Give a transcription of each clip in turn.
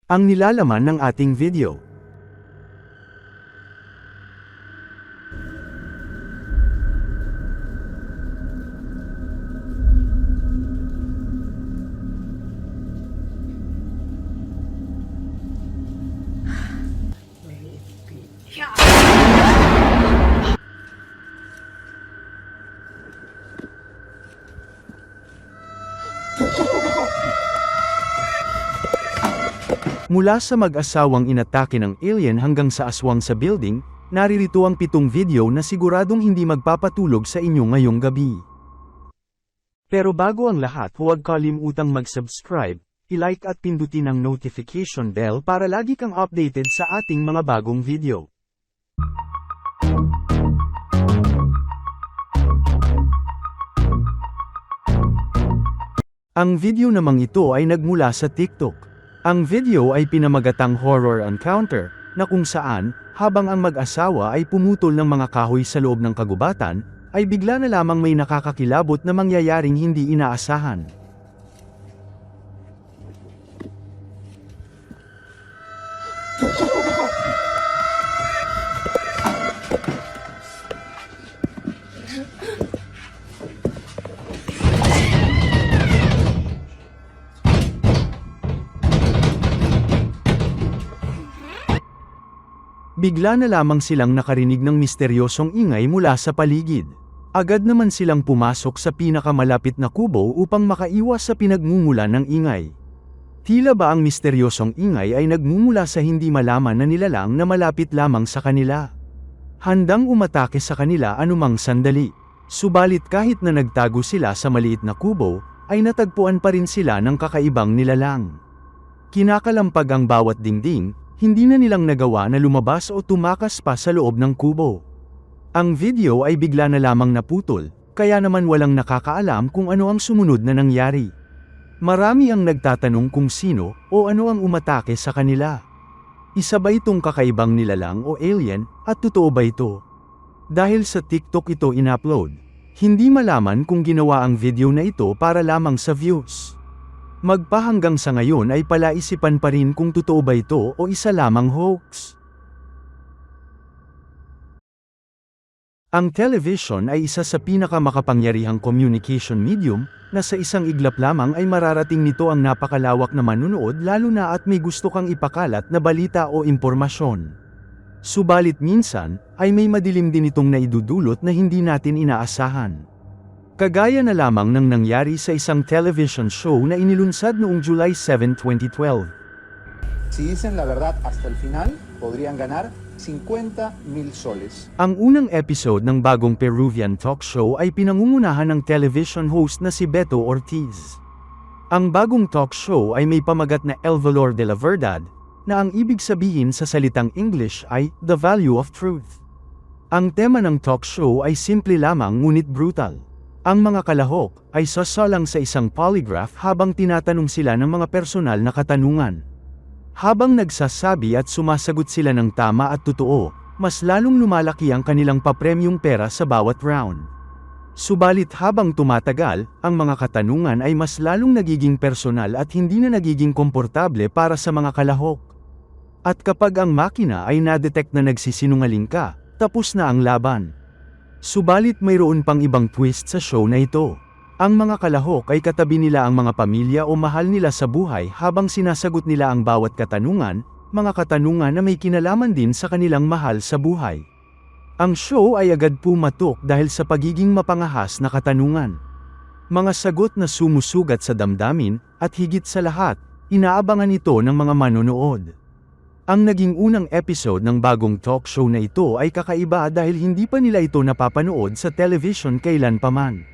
Ang nilalaman ng ating video. Mula sa mag-asawang inatake ng alien hanggang sa aswang sa building, naririto ang 7 video na siguradong hindi magpapatulog sa inyo ngayong gabi. Pero bago ang lahat, huwag kalimutang mag-subscribe, i-like at pindutin ang notification bell para lagi kang updated sa ating mga bagong video. Ang video namang ito ay nagmula sa TikTok. Ang video ay pinamagatang horror encounter, na kung saan, habang ang mag-asawa ay pumutol ng mga kahoy sa loob ng kagubatan, ay bigla na lamang may nakakakilabot na mangyayaring hindi inaasahan. Bigla na lamang silang nakarinig ng misteryosong ingay mula sa paligid. Agad naman silang pumasok sa pinakamalapit na kubo upang makaiwas sa pinagmumulan ng ingay. Tila ba ang misteryosong ingay ay nagmumula sa hindi malaman na nilalang na malapit lamang sa kanila. Handang umatake sa kanila anumang sandali. Subalit kahit na nagtago sila sa maliit na kubo, ay natagpuan pa rin sila ng kakaibang nilalang. Kinakalampag ang bawat dingding, hindi na nilang nagawa na lumabas o tumakas pa sa loob ng kubo. Ang video ay bigla na lamang naputol, kaya naman walang nakakaalam kung ano ang sumunod na nangyari. Marami ang nagtatanong kung sino o ano ang umatake sa kanila. Isa ba itong kakaibang nilalang o alien, at totoo ba ito? Dahil sa TikTok ito in-upload, hindi malaman kung ginawa ang video na ito para lamang sa views. Magpahanggang sa ngayon ay palaisipan pa rin kung totoo ba ito o isa lamang hoax. Ang television ay isa sa pinakamakapangyarihang communication medium, na sa isang iglap lamang ay mararating nito ang napakalawak na manunood lalo na at may gusto kang ipakalat na balita o impormasyon. Subalit minsan, ay may madilim din itong naidudulot na hindi natin inaasahan. Kagaya na lamang ng nangyari sa isang television show na inilunsad noong July 7, 2012. Si dicen la verdad hasta el final, podrían ganar 50,000 soles. Ang unang episode ng bagong Peruvian talk show ay pinangungunahan ng television host na si Beto Ortiz. Ang bagong talk show ay may pamagat na El Valor de la Verdad, na ang ibig sabihin sa salitang English ay The Value of Truth. Ang tema ng talk show ay simple lamang ngunit brutal. Ang mga kalahok ay sasalang sa isang polygraph habang tinatanong sila ng mga personal na katanungan. Habang nagsasabi at sumasagot sila ng tama at totoo, mas lalong lumalaki ang kanilang papremyong pera sa bawat round. Subalit habang tumatagal, ang mga katanungan ay mas lalong nagiging personal at hindi na nagiging komportable para sa mga kalahok. At kapag ang makina ay na-detect na nagsisinungaling ka, tapos na ang laban. Subalit mayroon pang ibang twist sa show na ito. Ang mga kalahok ay katabi nila ang mga pamilya o mahal nila sa buhay habang sinasagot nila ang bawat katanungan, mga katanungan na may kinalaman din sa kanilang mahal sa buhay. Ang show ay agad pumatok dahil sa pagiging mapangahas na katanungan. Mga sagot na sumusugat sa damdamin, at higit sa lahat, inaabangan ito ng mga manonood. Ang naging unang episode ng bagong talk show na ito ay kakaiba dahil hindi pa nila ito napapanood sa television kailan pa man.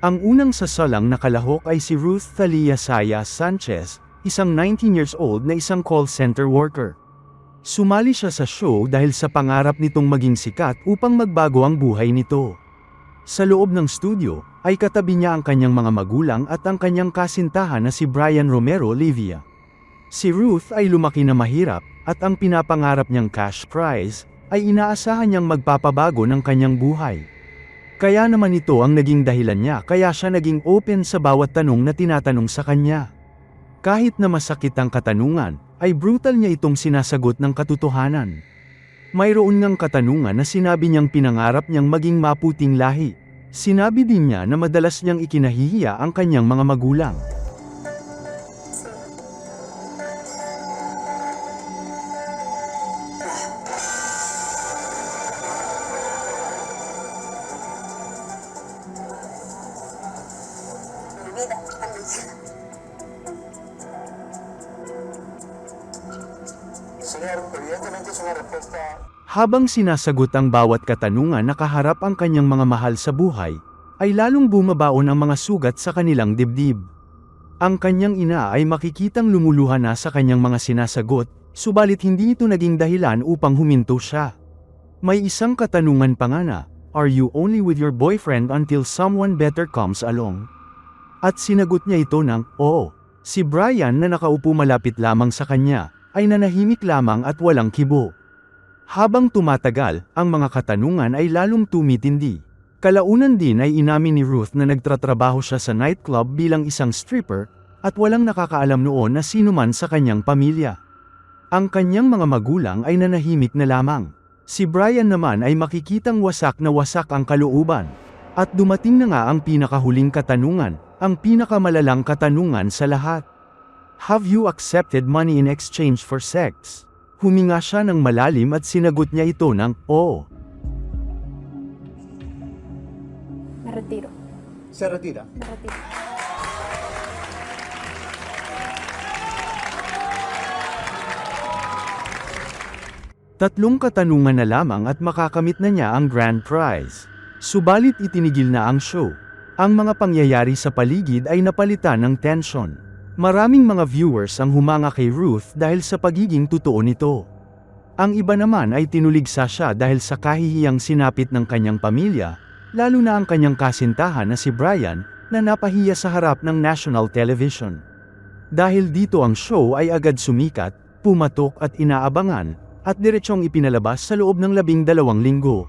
Ang unang sasalang na kalahok ay si Ruth Thalia Saya Sanchez, isang 19 years old na isang call center worker. Sumali siya sa show dahil sa pangarap nitong maging sikat upang magbago ang buhay nito. Sa loob ng studio, ay katabi niya ang kanyang mga magulang at ang kanyang kasintahan na si Brian Romero Livia. Si Ruth ay lumaki na mahirap, at ang pinapangarap niyang cash prize, ay inaasahan niyang magpapabago ng kanyang buhay. Kaya naman ito ang naging dahilan niya kaya siya naging open sa bawat tanong na tinatanong sa kanya. Kahit na masakit ang katanungan, ay brutal niya itong sinasagot ng katotohanan. Mayroon ngang katanungan na sinabi niyang pinangarap niyang maging maputing lahi. Sinabi din niya na madalas niyang ikinahihiya ang kanyang mga magulang. Habang sinasagot ang bawat katanungan na kaharap ang kanyang mga mahal sa buhay, ay lalong bumabaon ang mga sugat sa kanilang dibdib. Ang kanyang ina ay makikitang lumuluha na sa kanyang mga sinasagot, subalit hindi ito naging dahilan upang huminto siya. May isang katanungan pa nga na, "Are you only with your boyfriend until someone better comes along?" At sinagot niya ito ng, "Oo." Si Brian na nakaupo malapit lamang sa kanya, ay nanahimik lamang at walang kibo. Habang tumatagal, ang mga katanungan ay lalong tumitindi. Kalaunan din ay inamin ni Ruth na nagtatrabaho siya sa nightclub bilang isang stripper, at walang nakakaalam noon na sino man sa kanyang pamilya. Ang kanyang mga magulang ay nanahimik na lamang. Si Brian naman ay makikitang wasak na wasak ang kalooban. At dumating na nga ang pinakahuling katanungan, ang pinakamalalang katanungan sa lahat. Have you accepted money in exchange for sex? Huminga siya ng malalim at sinagot niya ito ng, "Oo." Me retiro. Se retira. Me retiro. Tatlong katanungan na lamang at makakamit na niya ang grand prize. Subalit itinigil na ang show. Ang mga pangyayari sa paligid ay napalitan ng tensyon. Maraming mga viewers ang humanga kay Ruth dahil sa pagiging totoo nito. Ang iba naman ay tinuligsa siya dahil sa kahihiyang sinapit ng kanyang pamilya, lalo na ang kanyang kasintahan na si Brian, na napahiya sa harap ng national television. Dahil dito ang show ay agad sumikat, pumatok at inaabangan, at diretsyong ipinalabas sa loob ng 12 linggo.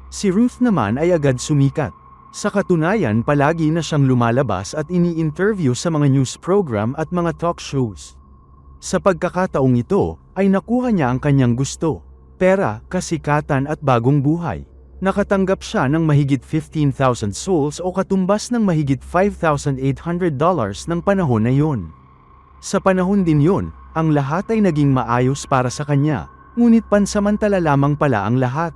Si Ruth naman ay agad sumikat. Sa katunayan palagi na siyang lumalabas at ini-interview sa mga news program at mga talk shows. Sa pagkakataong ito, ay nakuha niya ang kanyang gusto, pera, kasikatan at bagong buhay. Nakatanggap siya ng mahigit 15,000 souls o katumbas ng mahigit $5,800 ng panahon na yun. Sa panahon din yun, ang lahat ay naging maayos para sa kanya, ngunit pansamantala lamang pala ang lahat.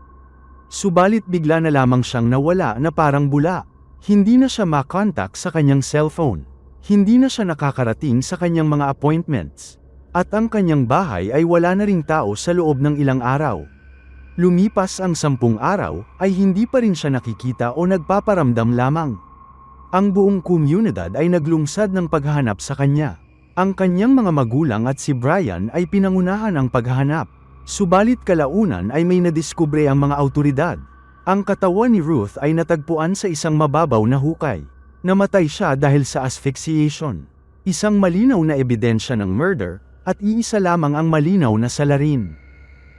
Subalit bigla na lamang siyang nawala na parang bula. Hindi na siya makontak sa kanyang cellphone. Hindi na siya nakakarating sa kanyang mga appointments. At ang kanyang bahay ay wala na ring tao sa loob ng ilang araw. Lumipas ang 10 araw, ay hindi pa rin siya nakikita o nagpaparamdam lamang. Ang buong komunidad ay naglungsad ng paghahanap sa kanya. Ang kanyang mga magulang at si Brian ay pinangunahan ang paghahanap. Subalit kalaunan ay may nadiskubre ang mga awtoridad. Ang katawan ni Ruth ay natagpuan sa isang mababaw na hukay. Namatay siya dahil sa asphyxiation. Isang malinaw na ebidensya ng murder, at iisa lamang ang malinaw na salarin.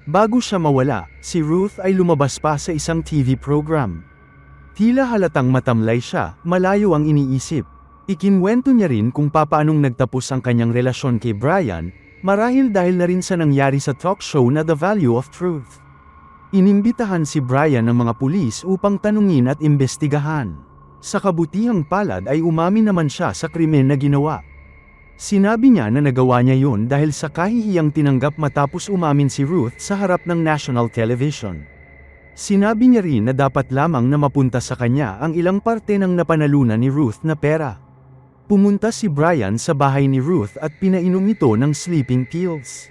Bago siya mawala, si Ruth ay lumabas pa sa isang TV program. Tila halatang matamlay siya, malayo ang iniisip. Ikinwento niya rin kung papaanong nagtapos ang kanyang relasyon kay Brian, marahil dahil na rin sa nangyari sa talk show na The Value of Truth. Inimbitahan si Brian ng mga pulis upang tanungin at imbestigahan. Sa kabutihang palad ay umamin naman siya sa krimen na ginawa. Sinabi niya na nagawa niya yun dahil sa kahihiyang tinanggap matapos umamin si Ruth sa harap ng national television. Sinabi niya rin na dapat lamang na mapunta sa kanya ang ilang parte ng napanalunan ni Ruth na pera. Pumunta si Brian sa bahay ni Ruth at pinainom ito ng sleeping pills.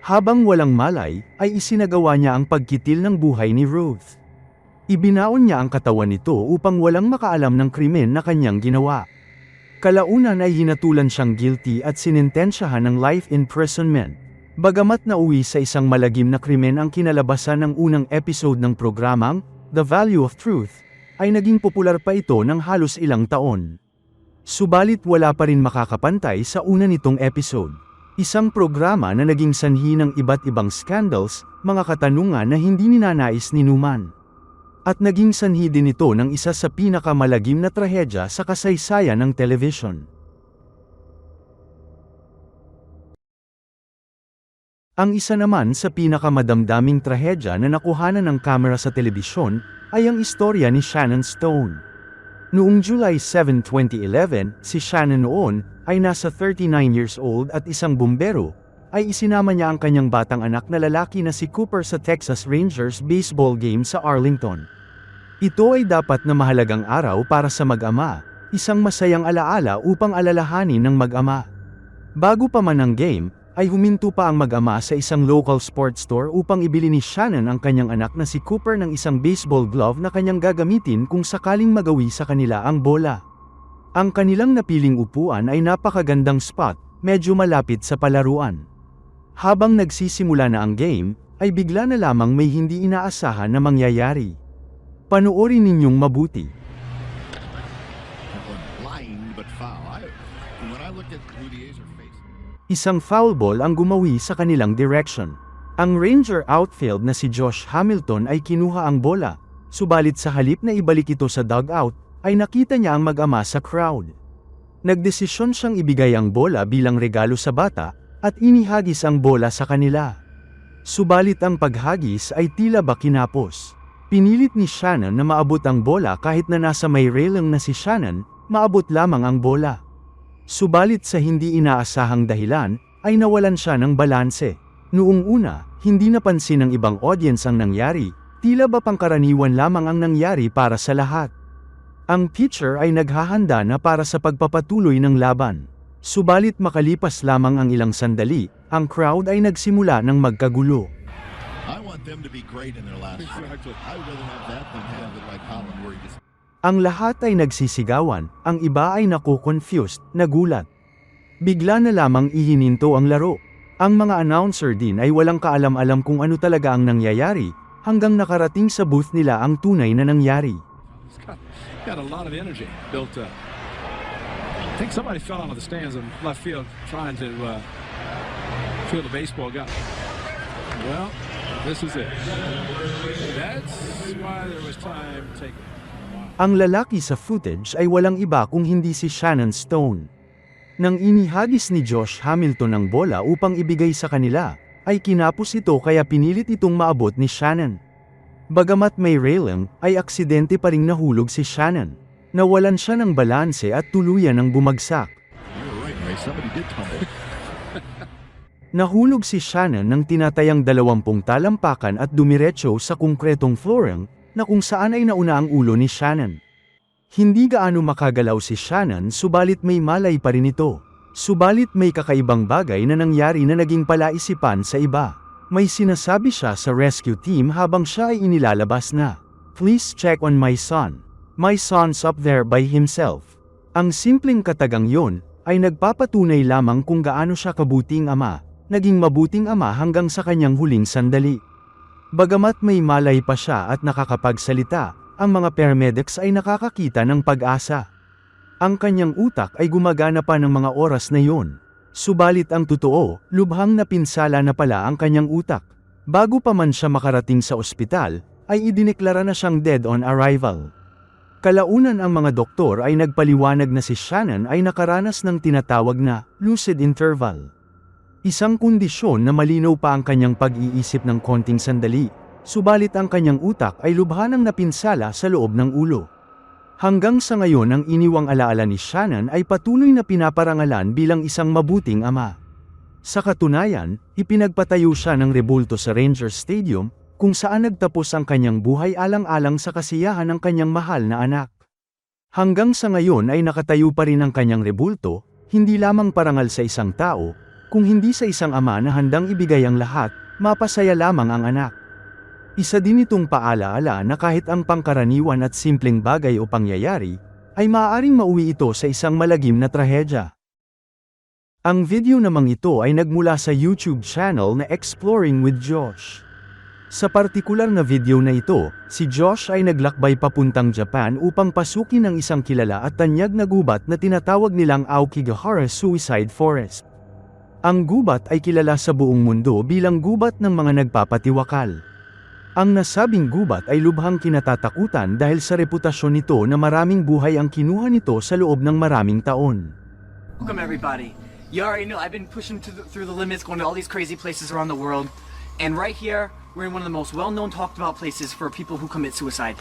Habang walang malay, ay isinagawa niya ang pagkitil ng buhay ni Ruth. Ibinaon niya ang katawan nito upang walang makaalam ng krimen na kanyang ginawa. Kalaunan ay hinatulan siyang guilty at sinintensyahan ng life imprisonment. Bagamat nauwi sa isang malagim na krimen ang kinalabasan ng unang episode ng programang, The Value of Truth, ay naging popular pa ito ng halos ilang taon. Subalit wala pa rin makakapantay sa una nitong episode. Isang programa na naging sanhi ng iba't ibang scandals, mga katanungan na hindi ninanais ni Newman. At naging sanhi din ito ng isa sa pinakamalagim na trahedya sa kasaysayan ng television. Ang isa naman sa pinakamadamdaming trahedya na nakuhanan ng kamera sa telebisyon ay ang istorya ni Shannon Stone. Noong July 7, 2011, si Shannon noon ay nasa 39 years old at isang bumbero, ay isinama niya ang kanyang batang anak na lalaki na si Cooper sa Texas Rangers baseball game sa Arlington. Ito ay dapat na mahalagang araw para sa mag-ama, isang masayang alaala upang alalahanin ng mag-ama. Bago pa man ang game, ay huminto pa ang mag-ama sa isang local sports store upang ibili ni Shannon ang kanyang anak na si Cooper ng isang baseball glove na kanyang gagamitin kung sakaling magawi sa kanila ang bola. Ang kanilang napiling upuan ay napakagandang spot, medyo malapit sa palaruan. Habang nagsisimula na ang game, ay bigla na lamang may hindi inaasahan na mangyayari. Panoorin ninyong mabuti. Isang foul ball ang gumawi sa kanilang direction. Ang Ranger outfield na si Josh Hamilton ay kinuha ang bola, subalit sa halip na ibalik ito sa dugout, ay nakita niya ang mag-ama sa crowd. Nagdesisyon siyang ibigay ang bola bilang regalo sa bata, at inihagis ang bola sa kanila. Subalit ang paghagis ay tila ba kinapos. Pinilit ni Shannon na maabot ang bola kahit na nasa may railing na si Shannon, maabot lamang ang bola. Subalit sa hindi inaasahang dahilan, ay nawalan siya ng balanse. Noong una, hindi napansin ng ibang audience ang nangyari, tila ba pangkaraniwan lamang ang nangyari para sa lahat. Ang pitcher ay naghahanda na para sa pagpapatuloy ng laban. Subalit makalipas lamang ang ilang sandali, ang crowd ay nagsimula ng magkagulo. Ang lahat ay nagsisigawan, ang iba ay naku-confused, nagulat. Bigla na lamang ihininto ang laro. Ang mga announcer din ay walang kaalam-alam kung ano talaga ang nangyayari, hanggang nakarating sa booth nila ang tunay na nangyari. Got a lot of energy built up. I think somebody fell out of the stands in left field trying to field a baseball guy. Well, this is it. That's why there was time taken. Ang lalaki sa footage ay walang iba kung hindi si Shannon Stone. Nang inihagis ni Josh Hamilton ang bola upang ibigay sa kanila, ay kinapos ito kaya pinilit itong maabot ni Shannon. Bagamat may railing, ay aksidente pa ring nahulog si Shannon. Nawalan siya ng balanse at tuluyan ng bumagsak. Nahulog si Shannon ng tinatayang 20 talampakan at dumiretso sa konkretong flooring, na kung saan ay nauna ang ulo ni Shannon. Hindi gaano makagalaw si Shannon subalit may malay pa rin ito. Subalit may kakaibang bagay na nangyari na naging palaisipan sa iba. May sinasabi siya sa rescue team habang siya ay inilalabas na, "Please check on my son. My son's up there by himself." Ang simpleng katagang yon ay nagpapatunay lamang kung gaano siya kabuting ama, naging mabuting ama hanggang sa kanyang huling sandali. Bagamat may malay pa siya at nakakapagsalita, ang mga paramedics ay nakakakita ng pag-asa. Ang kanyang utak ay gumagana pa ng mga oras na yon. Subalit ang totoo, lubhang napinsala na pala ang kanyang utak. Bago pa man siya makarating sa ospital, ay idineklara na siyang dead on arrival. Kalaunan ang mga doktor ay nagpaliwanag na si Shannon ay nakaranas ng tinatawag na lucid interval. Isang kondisyon na malinaw pa ang kanyang pag-iisip ng konting sandali, subalit ang kanyang utak ay lubhanang napinsala sa loob ng ulo. Hanggang sa ngayon ang iniwang alaala ni Shannon ay patuloy na pinaparangalan bilang isang mabuting ama. Sa katunayan, ipinagpatayo siya ng rebulto sa Rangers Stadium, kung saan nagtapos ang kanyang buhay alang-alang sa kasiyahan ng kanyang mahal na anak. Hanggang sa ngayon ay nakatayo pa rin ang kanyang rebulto, hindi lamang parangal sa isang tao, kung hindi sa isang ama na handang ibigay ang lahat, mapasaya lamang ang anak. Isa din itong paalaala na kahit ang pangkaraniwan at simpleng bagay o pangyayari, ay maaaring mauwi ito sa isang malagim na trahedya. Ang video namang ito ay nagmula sa YouTube channel na Exploring with Josh. Sa partikular na video na ito, si Josh ay naglakbay papuntang Japan upang pasukin ang isang kilala at tanyag na gubat na tinatawag nilang Aokigahara Suicide Forest. Ang gubat ay kilala sa buong mundo bilang gubat ng mga nagpapatiwakal. Ang nasabing gubat ay lubhang kinatatakutan dahil sa reputasyon nito na maraming buhay ang kinuha nito sa loob ng maraming taon. Welcome everybody. You already know, I've been pushing through the limits, going to all these crazy places around the world. And right here, we're in one of the most well-known, talked about places for people who commit suicide.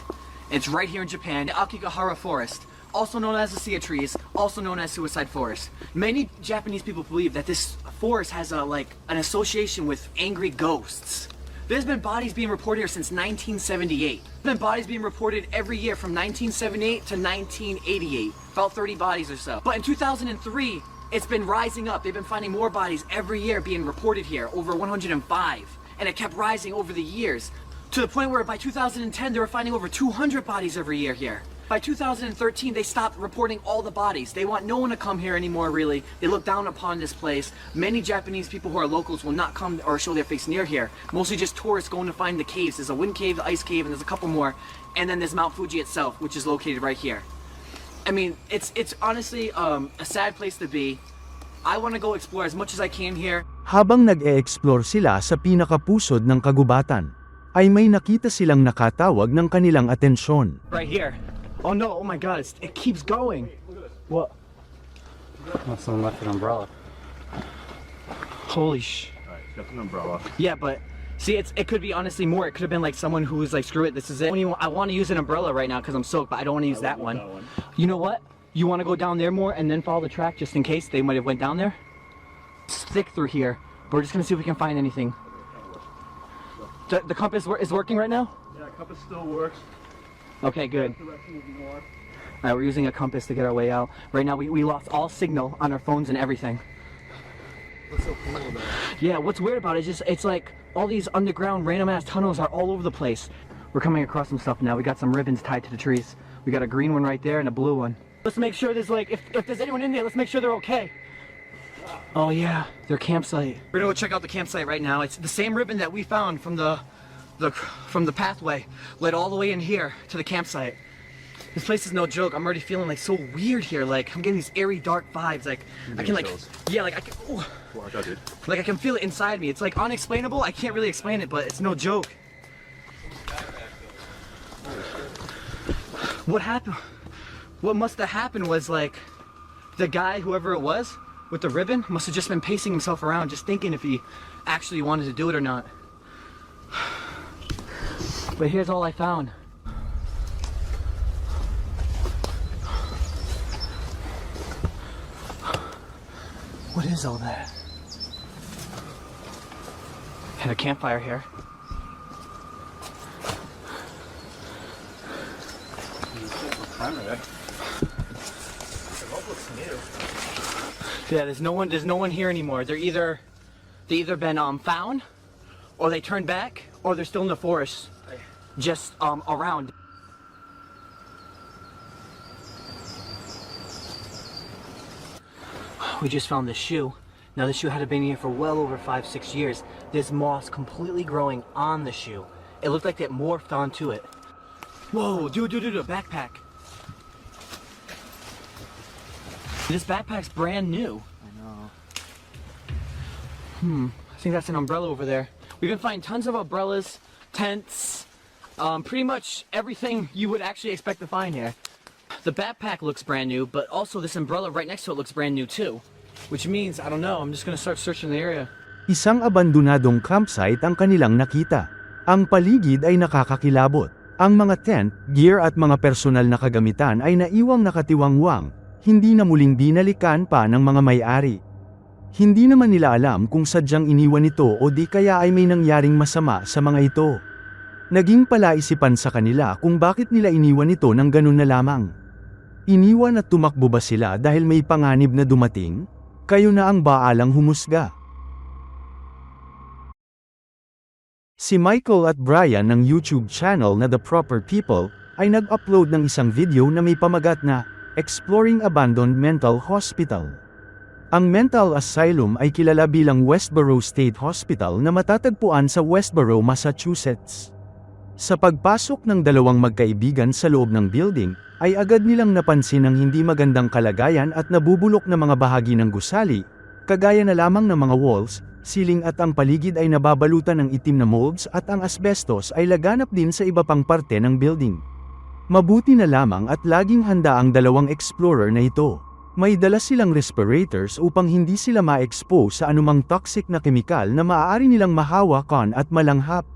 It's right here in Japan, the Akigahara Forest, also known as the Sea of Trees, also known as Suicide Forest. Many Japanese people believe that this forest has an association with angry ghosts. There's been bodies being reported here since 1978. There's been bodies being reported every year from 1978 to 1988. About 30 bodies or so. But in 2003, it's been rising up. They've been finding more bodies every year being reported here, over 105. And it kept rising over the years, to the point where by 2010, they were finding over 200 bodies every year here. By 2013, they stopped reporting all the bodies. They want no one to come here anymore, really. They look down upon this place. Many Japanese people who are locals will not come or show their face near here. Mostly just tourists going to find the caves. There's a wind cave, the ice cave, and there's a couple more. And then there's Mount Fuji itself, which is located right here. I mean, it's honestly a sad place to be. I want to go explore as much as I can here. Habang nag-e-explore sila sa pinakapusod ng kagubatan, ay may nakita silang nakatawag ng kanilang atensyon. Right here. Oh no, oh my god, it keeps going. What? Well, someone left an umbrella. Holy sh... Alright, got an umbrella. Yeah, but see, it could be honestly more. It could have been like someone who was like, screw it, this is it. I want to use an umbrella right now because I'm soaked, but I don't want to use that one. You know what? You want to go down there more and then follow the track just in case they might have went down there? Stick through here. But we're just going to see if we can find anything. The compass is working right now? Yeah, compass still works. Okay, good. Alright, we're using a compass to get our way out. Right now we lost all signal on our phones and everything. What's so cool about it? Yeah, what's weird about it is it's like all these underground random ass tunnels are all over the place. We're coming across some stuff now. We got some ribbons tied to the trees. We got a green one right there and a blue one. Let's make sure there's like, if there's anyone in there, let's make sure they're okay. Oh yeah, their campsite. We're gonna go check out the campsite right now. It's the same ribbon that we found from the pathway led all the way in here to the campsite. This place is no joke. I'm already feeling like so weird here. Like I'm getting these airy, dark vibes. Like I can like, yeah, like I can, ooh, like I can feel it inside me. It's like unexplainable. I can't really explain it, but it's no joke. What happened? What must have happened was like the guy, whoever it was, with the ribbon must have just been pacing himself around, just thinking if he actually wanted to do it or not. But here's all I found. What is all that? Had a campfire here. Yeah, there's no one here anymore. They either been found, or they turned back, or they're still in the forest, just around. We just found this shoe. Now this shoe had been here for well over 5-6 years. There's moss completely growing on the shoe. It looked like it morphed onto it. Whoa, dude, a backpack. This backpack's brand new. I know. I think that's an umbrella over there. We've been finding tons of umbrellas, tents, pretty much everything you would actually expect to find here. The backpack looks brand new, but also this umbrella right next to it looks brand new too. Which means, I don't know, I'm just gonna start searching the area. Isang abandonadong campsite ang kanilang nakita. Ang paligid ay nakakakilabot. Ang mga tent, gear at mga personal na kagamitan ay naiwang nakatiwangwang, hindi na muling binalikan pa ng mga may-ari. Hindi naman nila alam kung sadyang iniwan ito o di kaya ay may nangyaring masama sa mga ito. Naging palaisipan sa kanila kung bakit nila iniwan ito ng ganun na lamang. Iniwan at tumakbo ba sila dahil may panganib na dumating? Kayo na ang baalang humusga. Si Michael at Brian ng YouTube channel na The Proper People ay nag-upload ng isang video na may pamagat na Exploring Abandoned Mental Hospital. Ang mental asylum ay kilala bilang Westboro State Hospital na matatagpuan sa Westboro, Massachusetts. Sa pagpasok ng dalawang magkaibigan sa loob ng building, ay agad nilang napansin ang hindi magandang kalagayan at nabubulok na mga bahagi ng gusali, kagaya na lamang ng mga walls, ceiling at ang paligid ay nababalutan ng itim na molds at ang asbestos ay laganap din sa iba pang parte ng building. Mabuti na lamang at laging handa ang dalawang explorer na ito. May dala silang respirators upang hindi sila ma-expose sa anumang toxic na kemikal na maaari nilang mahawakan at malanghap.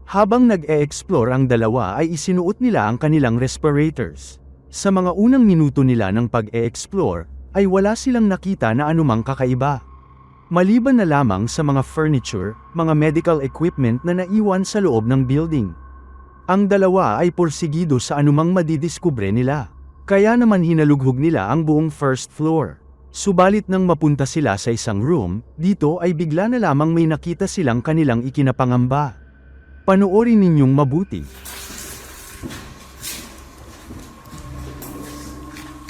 Habang nag-e-explore ang dalawa ay isinuot nila ang kanilang respirators. Sa mga unang minuto nila ng pag-e-explore, ay wala silang nakita na anumang kakaiba. Maliban na lamang sa mga furniture, mga medical equipment na naiwan sa loob ng building. Ang dalawa ay porsigido sa anumang madidiskubre nila. Kaya naman hinalughog nila ang buong first floor. Subalit nang mapunta sila sa isang room, dito ay bigla na lamang may nakita silang kanilang ikinapangamba. Panoorin ninyong mabuti.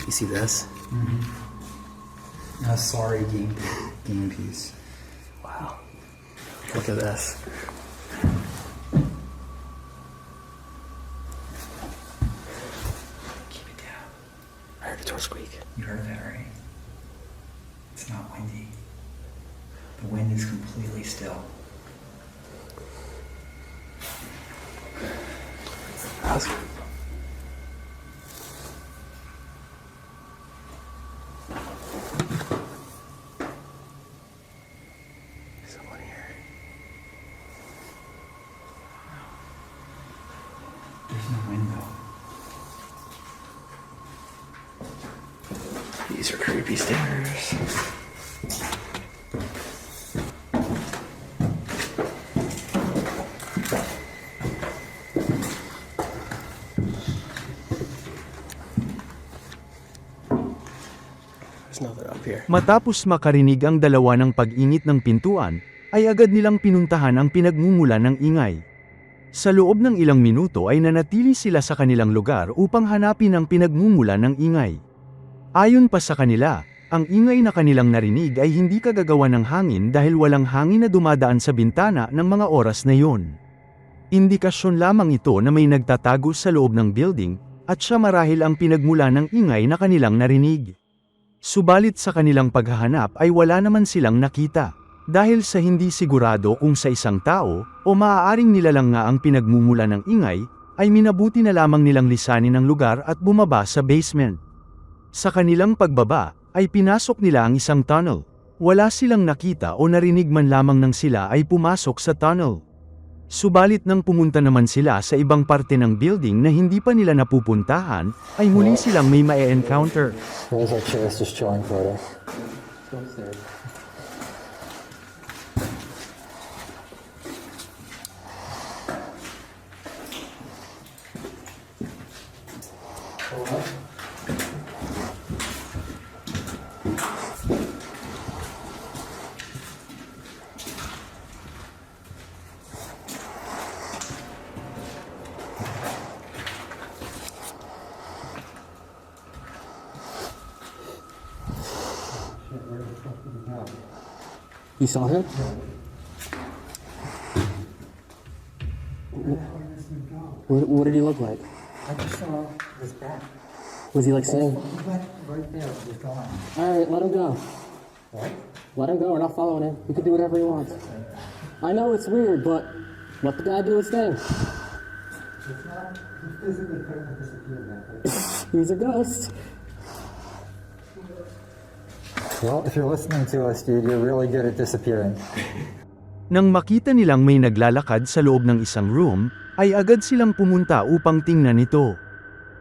You see this? A sorry game piece. Wow. Look at this. Keep it down. I heard a door squeak. You heard that, right? It's not windy. The wind is completely still. Someone here. There's no window. These are creepy stairs. There's nothing up here. Matapos makarinig ang dalawa ng pag-init ng pintuan, ay agad nilang pinuntahan ang pinagmumulan ng ingay. Sa loob ng ilang minuto ay nanatili sila sa kanilang lugar upang hanapin ang pinagmumulan ng ingay. Ayon pa sa kanila, ang ingay na kanilang narinig ay hindi kagagawa ng hangin dahil walang hangin na dumadaan sa bintana ng mga oras na yon. Indikasyon lamang ito na may nagtatago sa loob ng building, at siya marahil ang pinagmula ng ingay na kanilang narinig. Subalit sa kanilang paghahanap ay wala naman silang nakita. Dahil sa hindi sigurado kung sa isang tao, o maaaring nilalang nga ang pinagmumula ng ingay, ay minabuti na lamang nilang lisanin ang lugar at bumaba sa basement. Sa kanilang pagbaba, ay pinasok nila ang isang tunnel. Wala silang nakita o narinig man lamang nang sila ay pumasok sa tunnel. Subalit nang pumunta naman sila sa ibang parte ng building na hindi pa nila napupuntahan, ay muli silang may ma-encounter. There's our chairs just chilling for us. You saw him? What did he look like? I just saw his back. Was he like saying, He went right there, he was gone. alright, let him go. What? Let him go, we're not following him. He can do whatever he wants. I know it's weird, but let the guy do his thing. It's not, he physically couldn't have disappeared that way. He's a ghost. Well, if you're listening to us, dude, you're really good at disappearing. Nang makita nilang may naglalakad sa loob ng isang room, ay agad silang pumunta upang tingnan ito.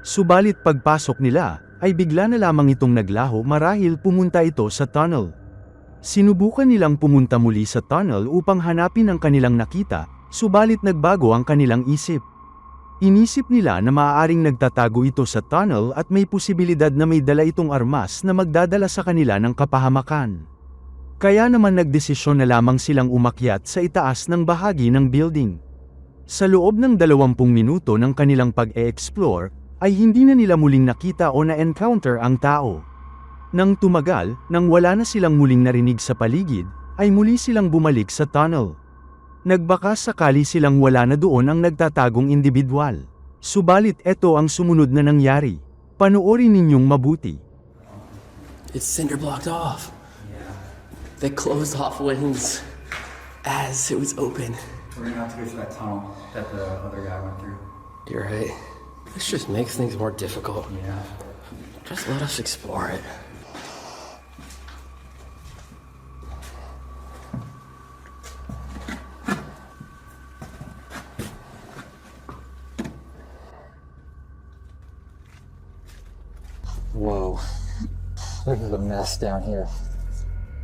Subalit pagpasok nila, ay bigla na lamang itong naglaho marahil pumunta ito sa tunnel. Sinubukan nilang pumunta muli sa tunnel upang hanapin ang kanilang nakita, subalit nagbago ang kanilang isip. Inisip nila na maaaring nagtatago ito sa tunnel at may posibilidad na may dala itong armas na magdadala sa kanila ng kapahamakan. Kaya naman nagdesisyon na lamang silang umakyat sa itaas ng bahagi ng building. Sa loob ng 20 minuto ng kanilang pag-e-explore, ay hindi na nila muling nakita o na-encounter ang tao. Nang tumagal, nang wala na silang muling narinig sa paligid, ay muli silang bumalik sa tunnel. Nagbaka sakali silang wala na doon ang nagtatagong individual. Subalit eto ang sumunod na nangyari. Panoorin ninyong mabuti. It's cinder blocked off. They closed off winds as it was open. We're gonna have to go through that tunnel that the other guy went through. You're right. This just makes things more difficult. Yeah. Just let us explore it. Whoa. This is a mess down here.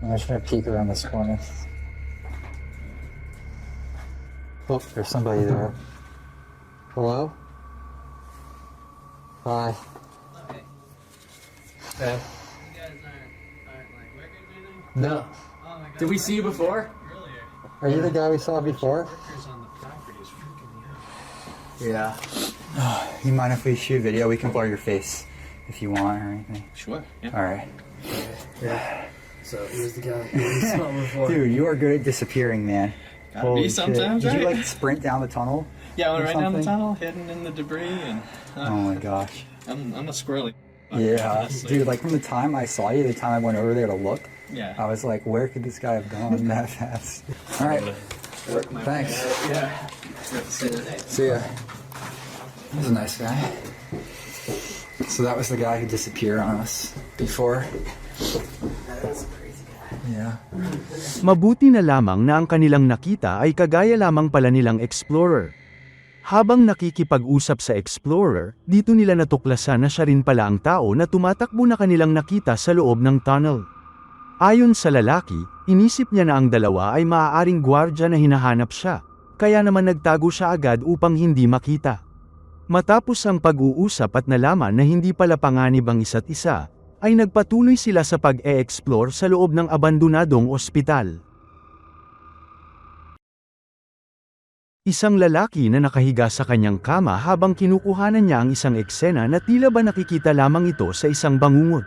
I'm just gonna peek around this corner. Oh, there's somebody there. Hello? Hi. Hey. No. Did we see you before? Are you the guy we saw before? Yeah. You mind if we shoot video? We can blur your face if you want or anything. Sure. Yeah. All right. Yeah. So he was the guy we saw before. Dude, you are good at disappearing, man. Gotta Holy be sometimes, shit. Did you right? like sprint down the tunnel? Yeah, I went or right down the something? tunnel, hidden in the debris, and Oh my gosh. I'm a squirrely. Yeah, honestly. dude, like from the time I saw you, the time I went over there to look, Yeah. I was like, where could this guy have gone that fast? All right. Thanks. Yeah. See ya. He's a nice guy. So that was the guy who disappeared on us before. That's a crazy guy. Yeah. Mabuti na lamang na ang kanilang nakita ay kagaya lamang pala nilang explorer. Habang nakikipag-usap sa explorer, dito nila natuklasan na siya rin pala ang tao na tumatakbo na kanilang nakita sa loob ng tunnel. Ayon sa lalaki, inisip niya na ang dalawa ay maaaring gwardya na hinahanap siya, kaya naman nagtago siya agad upang hindi makita. Matapos ang pag-uusap at nalaman na hindi pala panganib ang isa't isa, ay nagpatuloy sila sa pag-e-explore sa loob ng abandonadong ospital. Isang lalaki na nakahiga sa kanyang kama habang kinukuhanan niya ang isang eksena na tila ba nakikita lamang ito sa isang bangungot.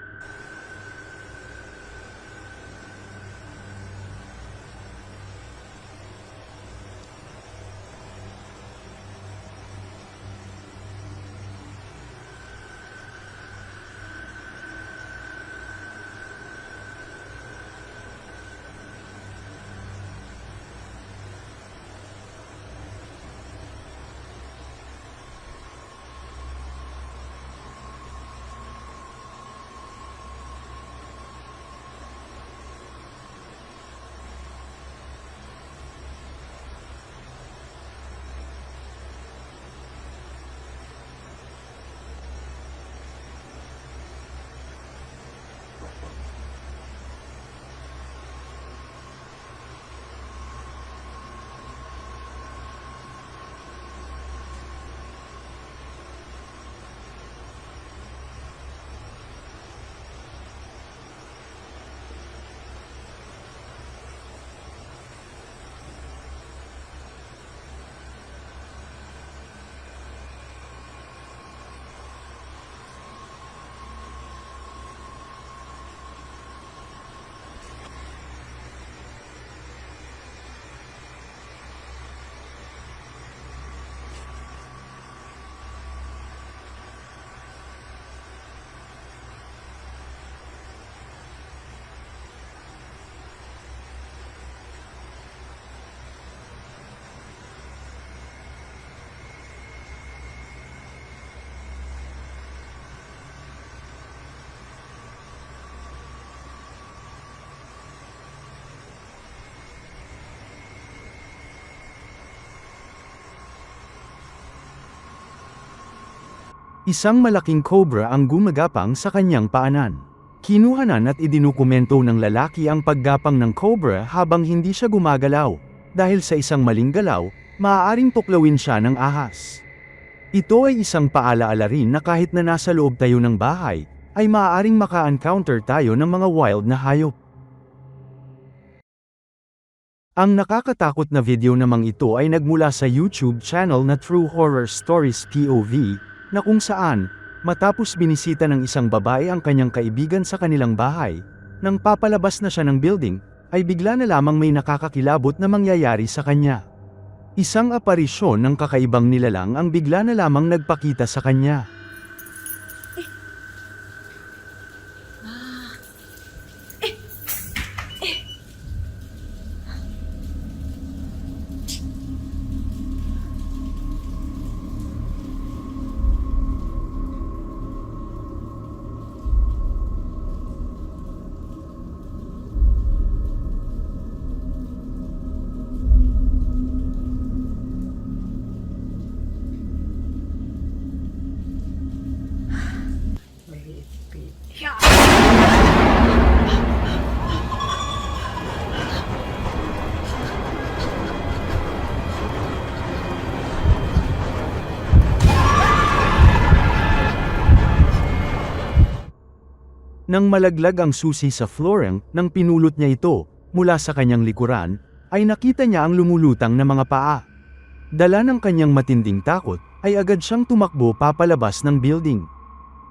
Isang malaking cobra ang gumagapang sa kanyang paanan. Kinuhanan at idinukumento ng lalaki ang paggapang ng cobra habang hindi siya gumagalaw, dahil sa isang maling galaw, maaaring tuklawin siya ng ahas. Ito ay isang paalaala rin na kahit na nasa loob tayo ng bahay, ay maaaring maka-encounter tayo ng mga wild na hayop. Ang nakakatakot na video namang ito ay nagmula sa YouTube channel na True Horror Stories POV, na kung saan, matapos binisita ng isang babae ang kanyang kaibigan sa kanilang bahay, nang papalabas na siya ng building, ay bigla na lamang may nakakakilabot na mangyayari sa kanya. Isang aparisyon ng kakaibang nilalang ang bigla na lamang nagpakita sa kanya. Nang malaglag ang susi sa flooring, nang pinulot niya ito, mula sa kanyang likuran, ay nakita niya ang lumulutang na mga paa. Dala ng kanyang matinding takot, ay agad siyang tumakbo papalabas ng building.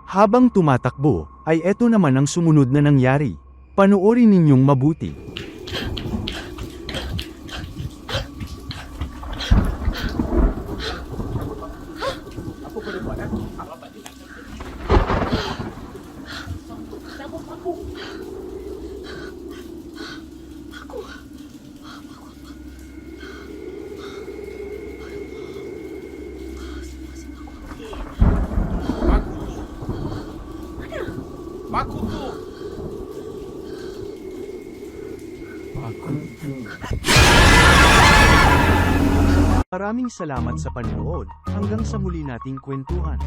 Habang tumatakbo, ay eto naman ang sumunod na nangyari. Panoorin ninyong mabuti. Maraming salamat sa panonood, hanggang sa muli nating kwentuhan.